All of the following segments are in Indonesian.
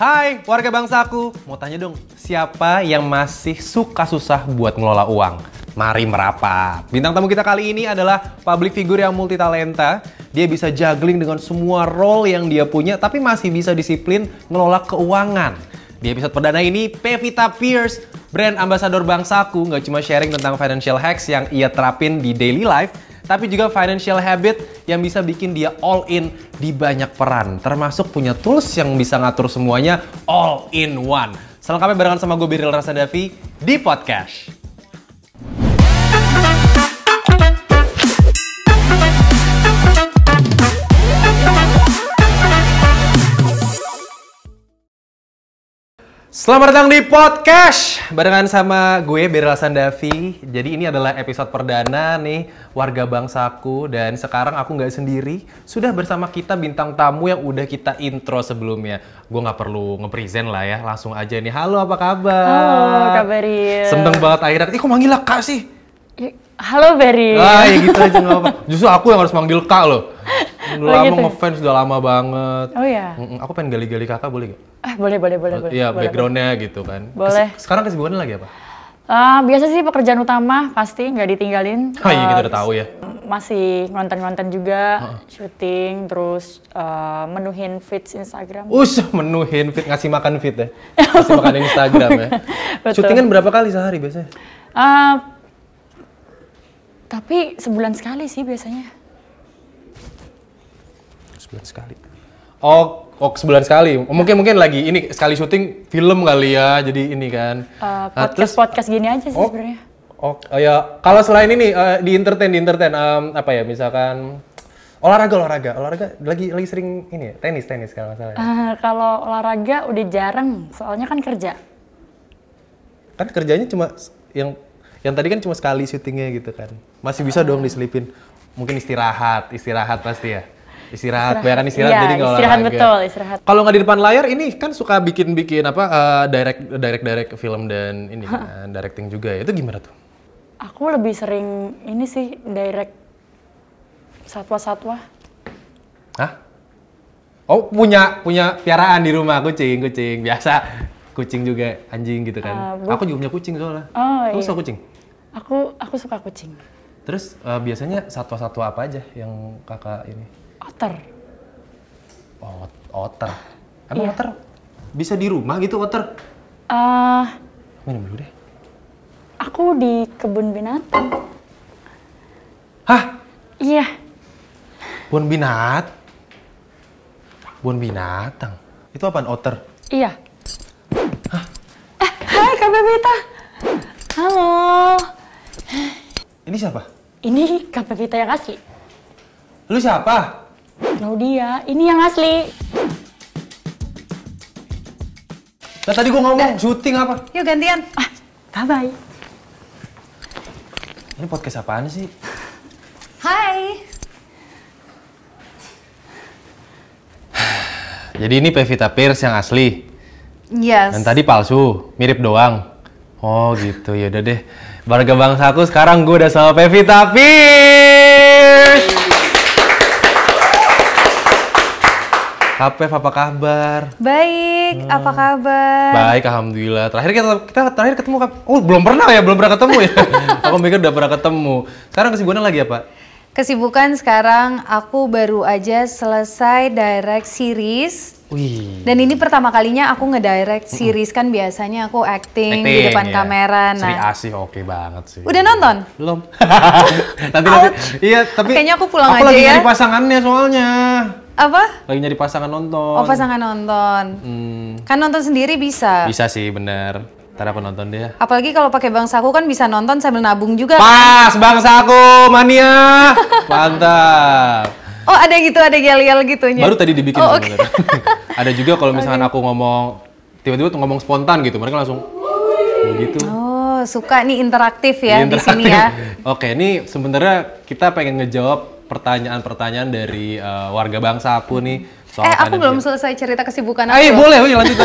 Hai warga bangsaku, mau tanya dong, siapa yang masih suka susah buat ngelola uang? Mari merapat. Bintang tamu kita kali ini adalah public figure yang multitalenta. Dia bisa juggling dengan semua role yang dia punya, tapi masih bisa disiplin ngelola keuangan. Di episode perdana ini, Pevita Pierce, brand ambassador bangsaku, nggak cuma sharing tentang financial hacks yang ia terapin di daily life, tapi juga financial habit yang bisa bikin dia all in di banyak peran. Termasuk punya tools yang bisa ngatur semuanya all in one. Selengkapnya barengan sama gue Beril Rasandavi di podcast. Selamat datang di podcast barengan sama gue Beril Rasandavi. Jadi ini adalah episode perdana nih warga bangsaku, dan sekarang aku nggak sendiri, sudah bersama kita bintang tamu yang udah kita intro sebelumnya. Gue nggak perlu nge-present lah ya, langsung aja nih. Halo, apa kabar? Halo Kak Beril. Seneng banget akhirnya. Kok manggil Kak sih? Halo Beril. Ah ya gitu aja nggak apa. Justru aku yang harus manggil Kak loh. Udah lama gitu. Ngefans, udah lama banget. Oh ya. Aku pengen gali-gali kakak, boleh gak? Boleh. Iya, backgroundnya gitu kan. Boleh. Sekarang kesibukannya lagi apa? Biasa sih pekerjaan utama, pasti nggak ditinggalin. Oh iya, kita udah tahu ya. Masih ngonten-ngonten juga, syuting, terus menuhin feeds Instagram. Menuhin feed, ngasih makan feed ya? Ngasih makan Instagram ya? Syutingan berapa kali sehari biasanya? Tapi sebulan sekali sih biasanya. Sebulan sekali. Oh, sebulan sekali. Mungkin lagi ini sekali syuting film kali ya, jadi ini kan. Podcast gini aja sih sebenarnya. Oh ya, kalau selain ini di entertain apa ya, misalkan olahraga lagi sering ini ya, tenis kalau nggak salah. Kalau olahraga udah jarang, soalnya kan kerja. Kan kerjanya cuma yang tadi kan cuma sekali syutingnya gitu kan. Masih bisa dong diselipin. Mungkin istirahat pasti ya. Istirahat, bayangkan istirahat, iya, jadi nggak olahraga. Istirahat betul, istirahat. Kalau nggak di depan layar, ini kan suka bikin apa, direct film dan ini kan, directing juga ya. Itu gimana tuh? Aku lebih sering ini sih, direct satwa-satwa. Hah? Oh, punya piaraan di rumah, kucing. Biasa, kucing juga, anjing gitu kan. Aku juga punya kucing soalnya. Oh iya. Kamu suka kucing? Aku suka kucing. Terus biasanya satwa-satwa apa aja yang kakak ini? Otter. Otter. Emang iya. Otter bisa di rumah gitu, otter? Minum dulu deh. Aku di kebun binatang. Hah? Iya. Kebun binatang? Itu apaan, otter? Iya. Hah? Hai Kak Pevita. Halo. Ini siapa? Ini Kak Pevita yang asli. Lu siapa? Claudia, ini yang asli. Nah, tadi gua ngomong syuting apa? Yuk gantian. Bye-bye. Ini podcast apaan sih? Hai. Jadi ini Pevita Pierce yang asli? Yes. Dan tadi palsu, mirip doang? Oh gitu, yaudah deh. Warga bangsaku, sekarang gue udah sama Pevita Pierce! Pev, apa kabar? Baik, apa kabar? Baik, alhamdulillah. Terakhir kita ketemu kapan? Oh, belum pernah ketemu ya. Aku mikir udah pernah ketemu. Sekarang kesibukannya lagi apa? Kesibukan sekarang aku baru aja selesai direct series. Wih. Dan ini pertama kalinya aku ngedirect series, kan biasanya aku acting di depan kamera. Seri asih oke banget sih. Udah nonton? Belum. nanti. Iya, tapi kayaknya aku pulang aja ya. Aku lagi nyari pasangannya soalnya. Apa? Lagi nyari pasangan nonton. Oh, pasangan nonton. Kan nonton sendiri bisa. Bisa sih, bener. Ntar apa nonton deh. Apalagi kalau pakai bangsaku kan bisa nonton sambil nabung juga. Pas, bangsaku mania. Mantap. Oh, ada gitu, ada yel-yel gitunya. Baru tadi dibikin okay. Ada juga kalau misalkan aku ngomong, tiba-tiba ngomong spontan gitu, mereka langsung gitu. Oh, suka nih interaktif ya di sini ya. Oke, ini sebenarnya kita pengen ngejawab pertanyaan-pertanyaan dari warga bangsa aku nih. Aku belum selesai cerita kesibukan aku. Ayo boleh, lanjut.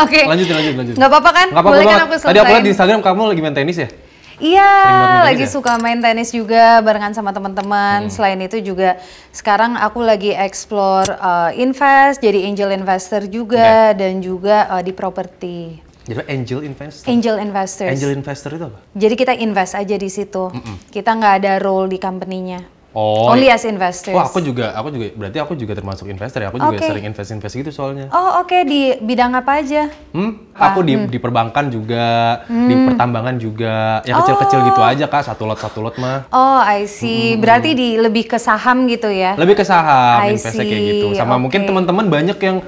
Oke. Lanjut. Nggak apa-apa kan? Nggak apa-apa boleh kan banget. aku selesai? Tadi aku lihat di Instagram kamu lagi main tenis ya? Iya, main lagi tenis ya? suka main tenis juga barengan sama teman-teman. Selain itu juga sekarang aku lagi explore invest, jadi angel investor juga dan juga di properti. Jadi angel investor. Angel investors. Angel investor itu apa? Jadi kita invest aja di situ. Kita nggak ada role di company-nya. Oh, Only as investors. wah aku juga, berarti aku juga termasuk investor ya. Aku juga Oke. sering invest gitu soalnya. Oh oke, di bidang apa aja? Aku di perbankan juga, di pertambangan juga, ya kecil-kecil gitu aja Kak, satu lot mah. Oh I see, berarti lebih ke saham gitu ya? Lebih ke saham, I investnya kayak see, gitu. Sama mungkin oke. teman-teman banyak yang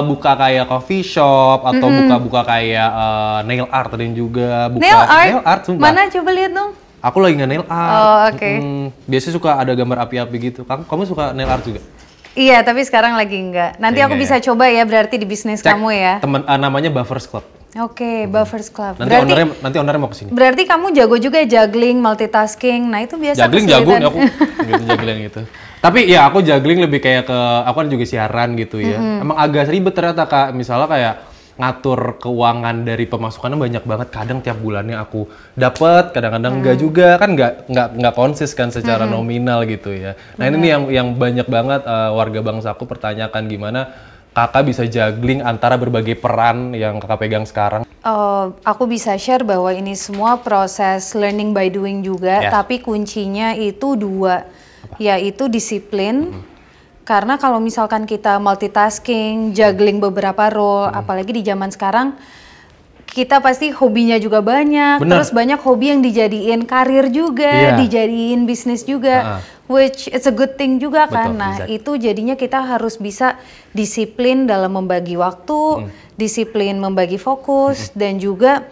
buka kayak coffee shop atau buka kayak nail art dan juga buka Nail art? sumpah. Mana coba lihat dong? Aku lagi nggak nail art. Oh, oke. Biasanya suka ada gambar api-api gitu. Kamu suka nail art juga? Iya, tapi sekarang lagi enggak. Nanti aku Enggak bisa coba ya berarti di bisnis kamu ya. Temen namanya Buffers Club. Oke, Buffers Club. Nanti ownernya mau kesini. Berarti kamu jago juga juggling, multitasking. Nah, itu biasa Juggling jago kesulitan. nih aku gitu, juggling gitu. Tapi ya aku juggling lebih kayak ke aku kan juga siaran gitu ya. Emang agak ribet ternyata Kak. Misalnya kayak ngatur keuangan dari pemasukannya banyak banget. Kadang tiap bulannya aku dapet, kadang-kadang enggak juga kan nggak konsis kan secara nominal gitu ya. Nah ini nih yang banyak banget warga bangsa aku pertanyakan gimana kakak bisa juggling antara berbagai peran yang kakak pegang sekarang. Aku bisa share bahwa ini semua proses learning by doing juga, Ya. tapi kuncinya itu dua, yaitu disiplin. Karena kalau misalkan kita multitasking, juggling beberapa role, apalagi di zaman sekarang, kita pasti hobinya juga banyak. Bener. Terus banyak hobi yang dijadiin karir juga, Iya. dijadiin bisnis juga, which it's a good thing juga kan. Betul, Nah exactly. itu jadinya kita harus bisa disiplin dalam membagi waktu, disiplin membagi fokus, dan juga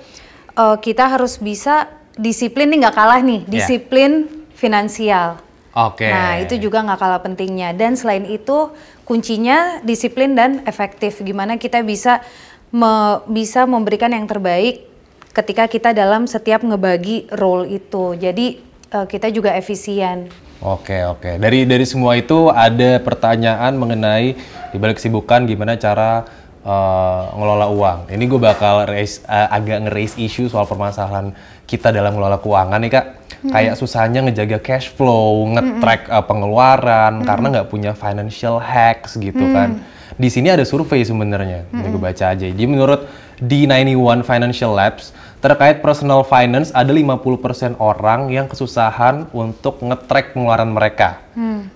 kita harus bisa disiplin nih nggak kalah nih, disiplin finansial. Oke. Nah, itu juga nggak kalah pentingnya. Dan selain itu, kuncinya disiplin dan efektif. Gimana kita bisa memberikan yang terbaik ketika kita dalam setiap ngebagi role itu. Jadi, kita juga efisien. Oke. Dari semua itu ada pertanyaan mengenai dibalik kesibukan gimana cara ngelola uang. Ini gue bakal agak nge-raise isu soal permasalahan kita dalam ngelola keuangan nih Kak. Kayak susahnya ngejaga cash flow, nge-track pengeluaran karena nggak punya financial hacks gitu kan. Di sini ada survei sebenarnya, ini gue baca aja. Jadi menurut D91 Financial Labs, terkait personal finance ada 50% orang yang kesusahan untuk nge-track pengeluaran mereka.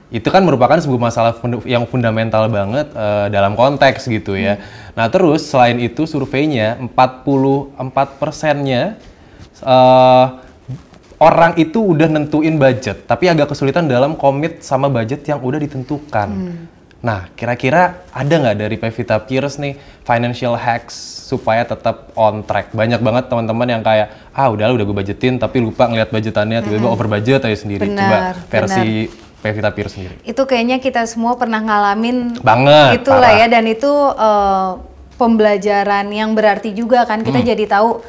Itu kan merupakan sebuah masalah yang fundamental banget dalam konteks gitu ya. Nah terus selain itu surveinya 44%-nya orang itu udah nentuin budget, tapi agak kesulitan dalam komit sama budget yang udah ditentukan. Nah, kira-kira ada nggak dari Pevita Pierce nih financial hacks supaya tetap on track? Banyak banget teman-teman yang kayak, udah gue budgetin tapi lupa ngeliat budgetannya, tiba-tiba over budget aja sendiri. Benar, Coba versi Pevita Pierce sendiri. Itu kayaknya kita semua pernah ngalamin Banget, itulah parah. ya, dan itu pembelajaran yang berarti juga kan. Kita jadi tahu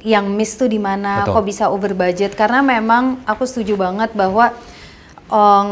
yang miss tuh di mana, Betul. kok bisa over budget. Karena memang aku setuju banget bahwa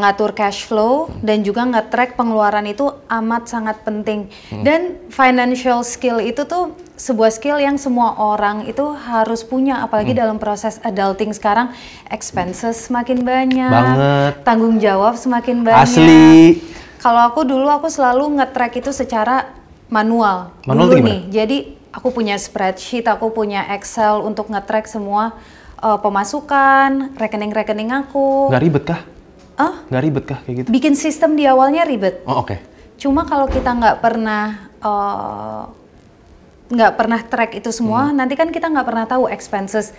ngatur cash flow dan juga nge-track pengeluaran itu amat sangat penting. Dan financial skill itu tuh sebuah skill yang semua orang itu harus punya, apalagi dalam proses adulting sekarang. Expenses semakin banyak, Banget. tanggung jawab semakin banyak. Asli. Kalau aku dulu aku selalu nge-track itu secara manual. Manual Dulu tuh nih. Jadi aku punya spreadsheet, aku punya Excel untuk nge-track semua pemasukan, rekening-rekening aku. Nggak ribet kah? Ah, Nggak ribet kah kayak gitu? bikin sistem di awalnya ribet. Oh oke. Cuma kalau kita nggak pernah track itu semua, nanti kan kita nggak pernah tahu expenses.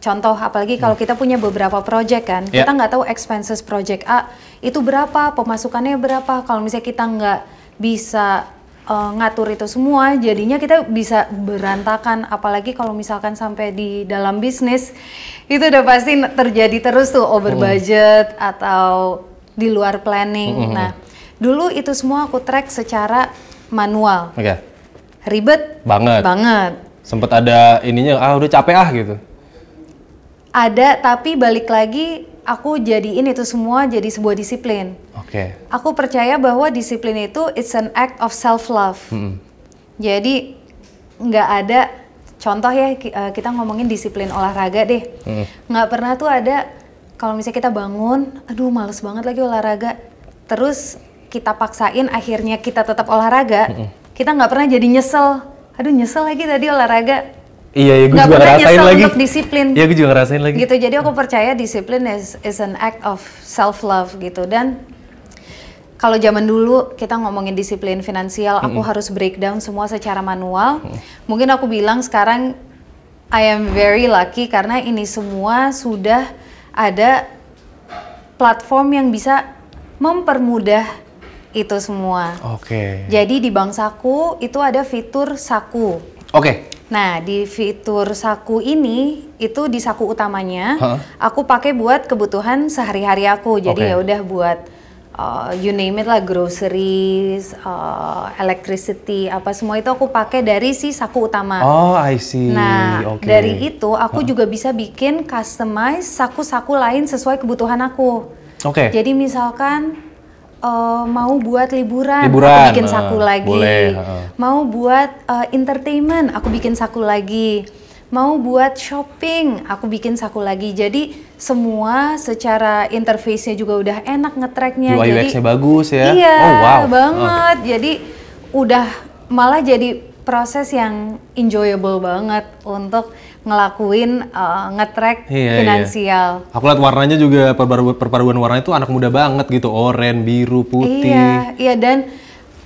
Contoh, apalagi kalau kita punya beberapa project kan, Yeah. kita nggak tahu expenses project A itu berapa, pemasukannya berapa. Kalau misalnya kita nggak bisa ngatur itu semua, jadinya kita bisa berantakan. Apalagi kalau misalkan sampai di dalam bisnis, itu udah pasti terjadi terus tuh over budget atau di luar planning. Nah, dulu itu semua aku track secara manual. Oke. Ribet Banget. banget. Sempet ada ininya, udah capek gitu. Ada, tapi balik lagi aku jadiin itu semua jadi sebuah disiplin. Oke. Aku percaya bahwa disiplin itu it's an act of self love. Jadi nggak ada contoh ya, kita ngomongin disiplin olahraga deh. Nggak pernah tuh ada, kalau misalnya kita bangun, aduh males banget lagi olahraga. Terus kita paksain, akhirnya kita tetap olahraga. Kita nggak pernah jadi nyesel. Aduh nyesel lagi tadi olahraga. Iya, gue juga ngerasain lagi. Untuk disiplin. Iya, gue juga ngerasain lagi. Gitu, jadi aku percaya disiplin is an act of self-love gitu. Dan kalau zaman dulu kita ngomongin disiplin finansial, aku harus breakdown semua secara manual. Mungkin aku bilang sekarang I am very lucky karena ini semua sudah ada platform yang bisa mempermudah itu semua. Oke. Jadi di Bank Saku itu ada fitur Saku. Oke. Nah, di fitur Saku ini itu di Saku utamanya aku pakai buat kebutuhan sehari-hari aku. Jadi ya udah buat you name it lah, groceries, electricity, apa semua itu aku pakai dari si Saku utama. Oh, I see. Nah, dari itu aku juga bisa bikin customize saku-saku lain sesuai kebutuhan aku. Oke. Jadi misalkan mau buat liburan, aku bikin saku lagi. Boleh, Mau buat entertainment, aku bikin saku lagi. Mau buat shopping, aku bikin saku lagi. Jadi semua secara interface-nya juga udah enak nge-tracknya. UI UX-nya bagus ya? Iya, oh, wow. banget. Jadi udah malah jadi proses yang enjoyable banget untuk ngelakuin nge-track finansial. Iya. Aku lihat warnanya juga, perpaduan warnanya itu anak muda banget gitu. Oranye, biru, putih. Iya, dan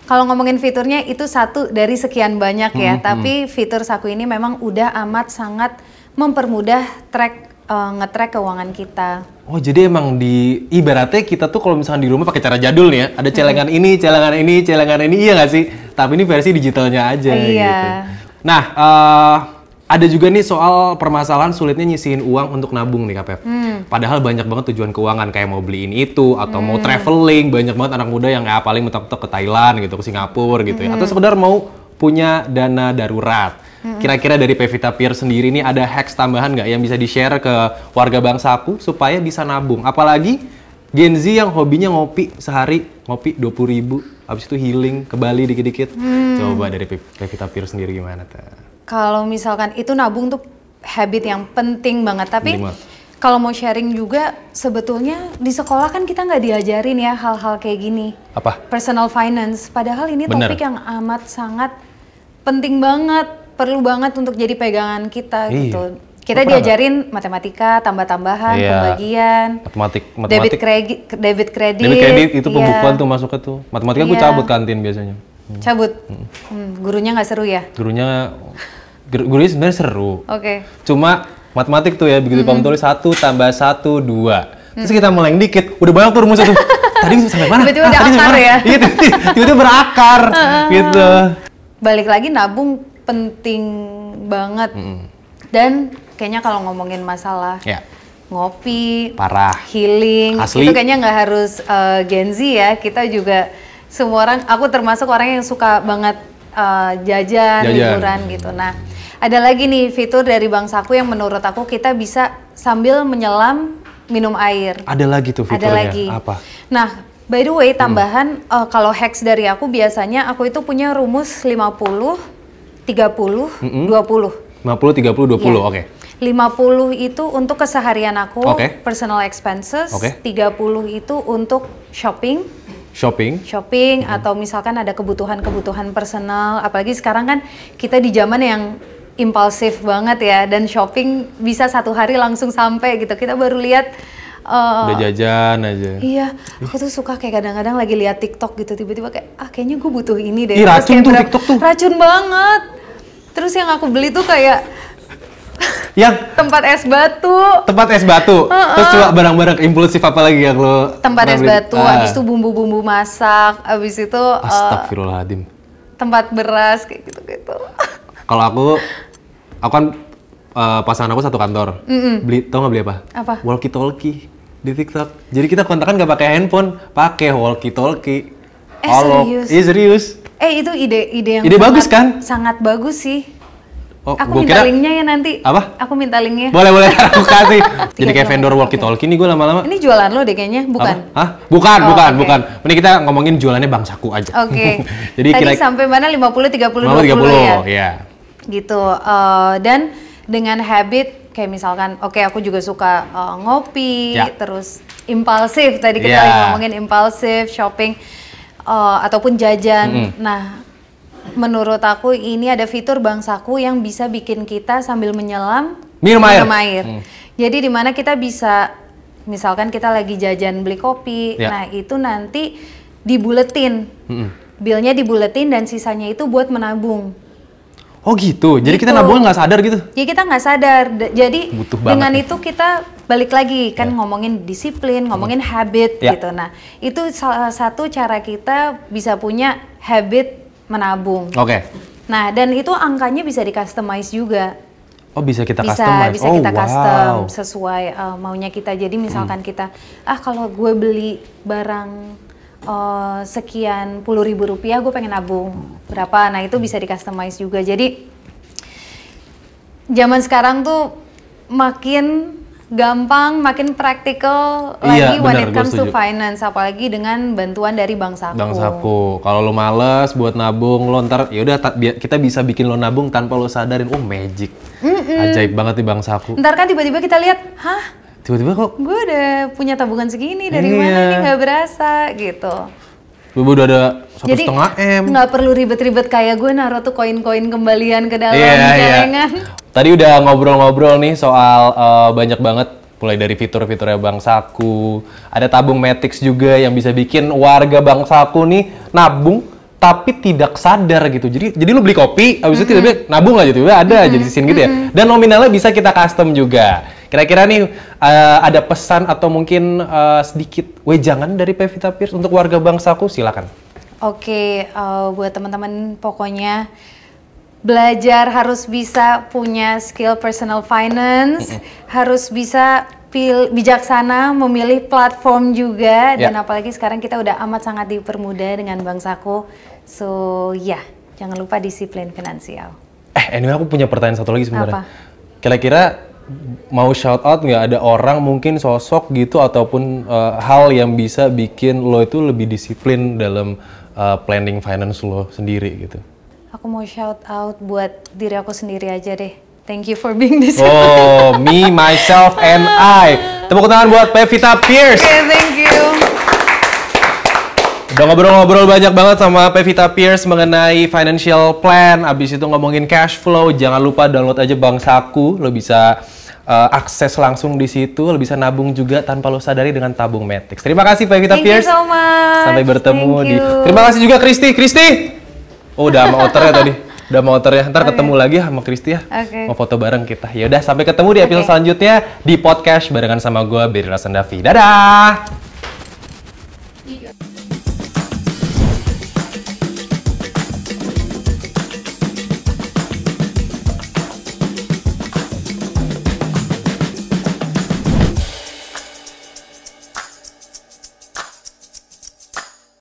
kalau ngomongin fiturnya itu satu dari sekian banyak ya, tapi fitur Saku ini memang udah amat sangat mempermudah nge-track keuangan kita. Oh, jadi emang ibaratnya kita tuh kalau misalkan di rumah pakai cara jadul nih ya, ada celengan ini, celengan ini, celengan ini, iya nggak sih? Tapi ini versi digitalnya aja gitu. Nah, ada juga nih soal permasalahan sulitnya nyisihin uang untuk nabung nih Kak Pep. Padahal banyak banget tujuan keuangan, kayak mau beli ini itu, atau mau traveling, banyak banget anak muda yang paling mentok-mentok ke Thailand gitu, ke Singapura gitu ya. Atau sekedar mau punya dana darurat. Kira-kira dari Pevita Pierre sendiri nih ada hacks tambahan nggak yang bisa di-share ke warga Bank Saku supaya bisa nabung? Apalagi Gen Z yang hobinya ngopi sehari, ngopi 20.000, habis itu healing ke Bali dikit-dikit. Coba dari Pevita Pierre sendiri gimana tuh? Kalau misalkan itu nabung tuh habit yang penting banget, tapi kalau mau sharing juga sebetulnya di sekolah kan kita nggak diajarin ya hal-hal kayak gini. Apa? Personal finance, padahal ini topik yang amat sangat penting banget, perlu banget untuk jadi pegangan kita gitu. Kita diajarin matematika, tambah-tambahan, pembagian, debit kredit itu pembukuan tuh masuk ke tuh. Matematika gue cabut kantin biasanya. Cabut? Gurunya nggak seru ya? Gurunya sebenarnya seru. Oke. Cuma matematik tuh ya, begitu kamu tulis 1 tambah 1, 2. Terus kita meleng dikit, udah banyak tuh rumusnya tuh. Tadi sampai mana? Tiba-tiba udah akar ya? Iya, tiba-tiba berakar gitu. Balik lagi, nabung penting banget. Dan kayaknya kalau ngomongin masalah ngopi, parah, healing, asli. Itu kayaknya nggak harus Gen Z ya. Kita juga semua orang, aku termasuk orang yang suka banget jajan, liburan gitu. Nah, ada lagi nih fitur dari Bank Saku yang menurut aku kita bisa sambil menyelam minum air. Ada lagi tuh fiturnya. Ada lagi. Apa? Nah, by the way, tambahan kalau hacks dari aku biasanya aku itu punya rumus 50, 30, 20. 50, 30, 20, oke. 50 itu untuk keseharian aku, personal expenses. 30 itu untuk shopping. Atau misalkan ada kebutuhan-kebutuhan personal, apalagi sekarang kan kita di zaman yang impulsif banget ya, dan shopping bisa 1 hari langsung sampai gitu. Kita baru lihat udah jajan aja. Iya, aku tuh suka kayak kadang-kadang lagi lihat TikTok gitu, tiba-tiba kayak kayaknya gue butuh ini deh. Racun tuh TikTok tuh. Racun banget. Terus yang aku beli tuh kayak tempat es batu. Terus coba barang-barang impulsif apa lagi yang lo? Tempat es batu, habis itu bumbu-bumbu masak, habis itu Astagfirullahaladzim. Tempat beras kayak gitu-gitu. Kalau aku kan pasangan aku satu kantor. Tau nggak beli apa? Apa? Walkie talkie di TikTok. Jadi kita kontakan nggak pakai handphone, pakai walkie talkie. Serius? Iya serius. Itu ide yang bagus kan? Sangat bagus sih. Oh, aku minta linknya ya nanti. Apa? Aku minta linknya. Boleh, aku kasih. Jadi kayak vendor walkie talkie nih gue lama-lama. Ini jualan lo deh kayaknya, bukan? Hah? Bukan. Ini kita ngomongin jualannya Bank Saku aja. Oke. Jadi tadi sampai mana? 50, 30, 20 ya? Iya. gitu. Dan dengan habit kayak misalkan, oke, aku juga suka ngopi, terus impulsif, tadi kita lagi ngomongin impulsif shopping ataupun jajan. Nah, menurut aku ini ada fitur Bank Saku yang bisa bikin kita sambil menyelam minum air. Jadi dimana kita bisa, misalkan kita lagi jajan beli kopi, nah itu nanti dibuletin, bilnya dibuletin dan sisanya itu buat menabung. Oh gitu, jadi kita nabung nggak sadar gitu? Ya kita nggak sadar, jadi dengan itu kita balik lagi kan ngomongin disiplin, ngomongin habit gitu. Nah itu salah satu cara kita bisa punya habit menabung. Nah dan itu angkanya bisa di customize juga. Oh bisa kita customize? Bisa kita custom sesuai maunya kita. Jadi misalkan kita, kalau gue beli barang sekian puluh ribu rupiah, gue pengen nabung berapa, nah itu bisa di customize juga. Jadi zaman sekarang tuh makin gampang, makin praktikal lagi when it comes to finance, apalagi dengan bantuan dari Bank Saku. Bank Saku, kalau lo males buat nabung, lo ntar yaudah kita bisa bikin lo nabung tanpa lo sadarin. Oh magic, ajaib banget nih Bank Saku. Ntar kan tiba-tiba kita lihat, tiba-tiba kok gue udah punya tabungan segini, dari mana nih, nggak berasa gitu. Gue udah ada 1,5 M. Jadi nggak perlu ribet-ribet kayak gue naruh tuh koin-koin kembalian ke dalam celengan. Tadi udah ngobrol-ngobrol nih soal banyak banget, mulai dari fitur-fiturnya Bank Saku, ada tabung Matic juga yang bisa bikin warga Bank Saku nih nabung tapi tidak sadar gitu. Jadi lu beli kopi, habis itu tiba-tiba nabung aja tiba-tiba ada jadi sisin gitu ya. Dan nominalnya bisa kita custom juga. Kira-kira nih ada pesan atau mungkin sedikit wejangan dari Pevita Pierce untuk warga Bank Saku, silakan. Oke, buat teman-teman pokoknya belajar harus bisa punya skill personal finance, harus bisa bijaksana memilih platform juga, dan apalagi sekarang kita udah amat sangat dipermudah dengan Bank Saku. So jangan lupa disiplin finansial. Anyway aku punya pertanyaan satu lagi sebenarnya. Kira-kira mau shout out nggak, ada orang mungkin sosok gitu ataupun hal yang bisa bikin lo itu lebih disiplin dalam planning finance lo sendiri gitu? Aku mau shout out buat diri aku sendiri aja deh. Thank you for being this. Oh, me, myself, and I. Tepuk tangan buat Pevita Pierce. Thank you. Udah ngobrol-ngobrol banyak banget sama Pevita Pierce mengenai financial plan. Abis itu ngomongin cash flow. Jangan lupa download aja Bank Saku. Lo bisa akses langsung di situ. Lo bisa nabung juga tanpa lo sadari dengan tabung Matic. Terima kasih Pevita Pierce. Thank you so much. Sampai bertemu di. Terima kasih juga Kristi. Oh udah sama outernya tadi. Udah mau outernya. Ntar ketemu lagi sama Kristi ya. Mau foto bareng kita. Ya udah sampai ketemu di episode selanjutnya di podcast barengan sama gue Berry Rasendavi. Dadah.